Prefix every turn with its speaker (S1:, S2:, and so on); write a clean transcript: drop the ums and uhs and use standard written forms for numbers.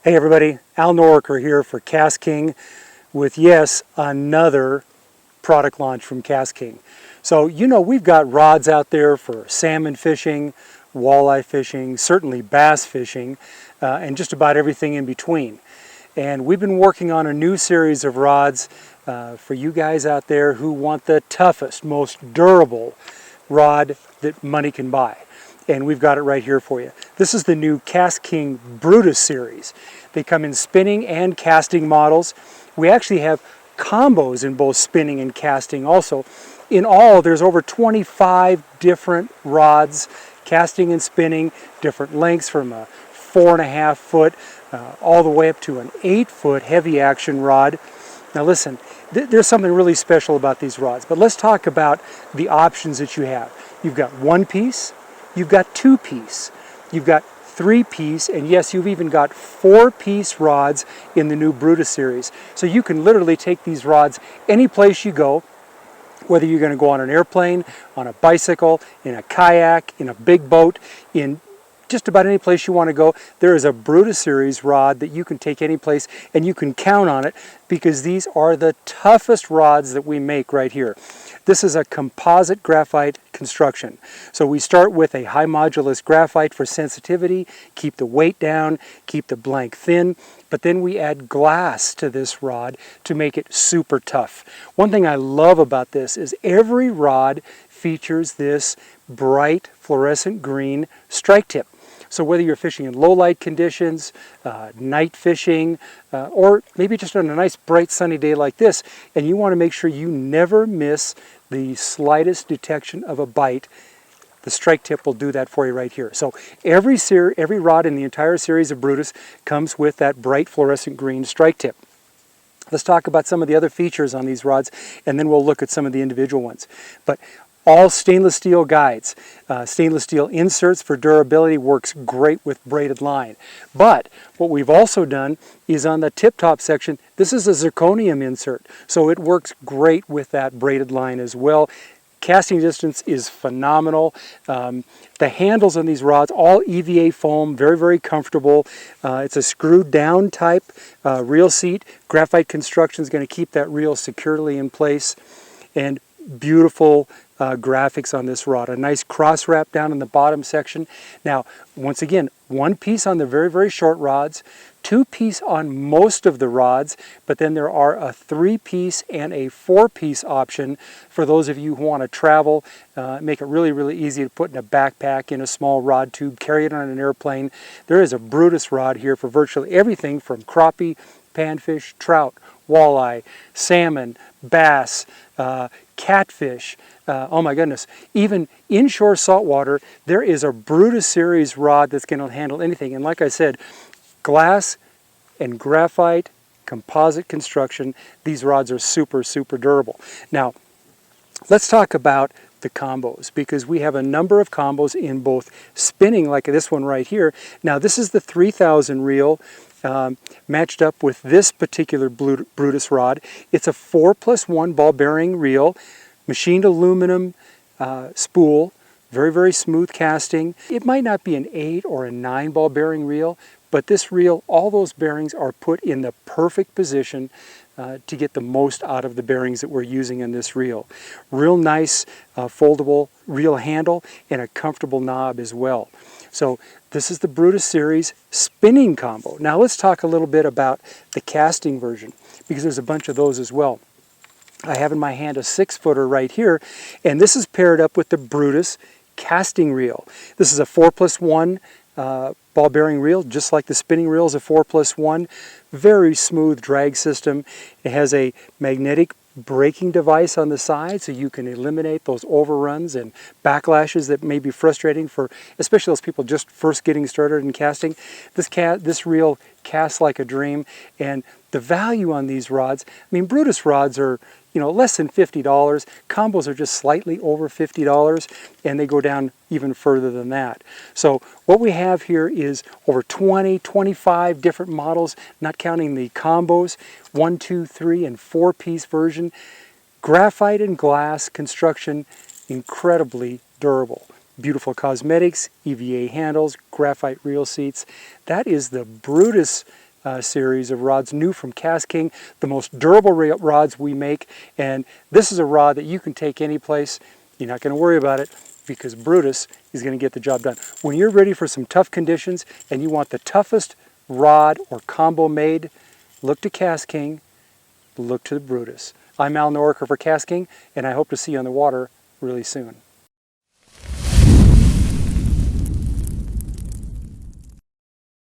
S1: Hey everybody, Al Noriker here for KastKing with, yes, another product launch from KastKing. So, you know, we've got rods out there for salmon fishing, walleye fishing, certainly bass fishing, and just about everything in between. And we've been working on a new series of rods for you guys out there who want the toughest, most durable rod that money can buy. And we've got it right here for you. This is the new KastKing Brutus series. They come in spinning and casting models. We actually have combos in both spinning and casting also. In all, there's over 25 different rods, casting and spinning, different lengths from a 4.5 foot all the way up to an 8 foot heavy action rod. Now listen, there's something really special about these rods, but let's talk about the options that you have. You've got one piece, you've got two piece, you've got three piece, and yes, you've even got 4-piece rods in the new Brutus series. So you can literally take these rods any place you go, whether you're going to go on an airplane, on a bicycle, in a kayak, in a big boat, in just about any place you want to go. There is a Brutus series rod that you can take any place, and you can count on it because these are the toughest rods that we make right here. This is a composite graphite construction. So we start with a high modulus graphite for sensitivity, keep the weight down, keep the blank thin, but then we add glass to this rod to make it super tough. One thing I love about this is every rod features this bright fluorescent green strike tip. So whether you're fishing in low light conditions, night fishing, or maybe just on a nice bright sunny day like this, and you want to make sure you never miss the slightest detection of a bite, the strike tip will do that for you right here. So every rod in the entire series of Brutus comes with that bright fluorescent green strike tip. Let's talk about some of the other features on these rods, and then we'll look at some of the individual ones. But all stainless steel guides, stainless steel inserts for durability, works great with braided line. But what we've also done is on the tip top section, this is a zirconium insert, so it works great with that braided line as well. Casting distance is phenomenal. The handles on these rods, all EVA foam, very, very comfortable. It's a screwed down type reel seat. Graphite construction is going to keep that reel securely in place. And beautiful graphics on this rod. A nice cross wrap down in the bottom section. Now, once again, one piece on the very, very short rods, two piece on most of the rods, but then there are a 3-piece and a 4-piece option for those of you who want to travel, make it really, really easy to put in a backpack, in a small rod tube, carry it on an airplane. There is a Brutus rod here for virtually everything from crappie, panfish, trout, walleye, salmon, bass, catfish, oh my goodness, even inshore saltwater. There is a Brutus series rod that's going to handle anything. And like I said, glass and graphite composite construction, these rods are super, super durable. Now, let's talk about the combos, because we have a number of combos in both spinning, like this one right here. Now, this is the 3000 reel. Matched up with this particular Brutus rod. It's a 4+1 ball bearing reel, machined aluminum spool, very, very smooth casting. It might not be an 8 or a 9 ball bearing reel, but this reel, all those bearings are put in the perfect position to get the most out of the bearings that we're using in this reel. Real nice foldable reel handle and a comfortable knob as well. So this is the Brutus series spinning combo. Now let's talk a little bit about the casting version, because there's a bunch of those as well. I have in my hand a 6-footer right here, and this is paired up with the Brutus casting reel. This is a 4+1 ball bearing reel, just like the spinning reel is a 4+1. Very smooth drag system. It has a magnetic braking device on the side, so you can eliminate those overruns and backlashes that may be frustrating for especially those people just first getting started in casting. This reel casts like a dream, and the value on these rods, I mean, Brutus rods are, you know, less than $50. Combos are just slightly over $50, and they go down even further than that. So what we have here is over 20, 25 different models, not counting the combos, 1, 2, 3, and 4-piece version. Graphite and glass construction, incredibly durable. Beautiful cosmetics, EVA handles, graphite reel seats. That is the Brutus series of rods, new from KastKing, the most durable rods we make. And this is a rod that you can take any place. You're not going to worry about it because Brutus is going to get the job done. When you're ready for some tough conditions and you want the toughest rod or combo made, look to KastKing, look to the Brutus. I'm Al Noriker for KastKing, and I hope to see you on the water really soon.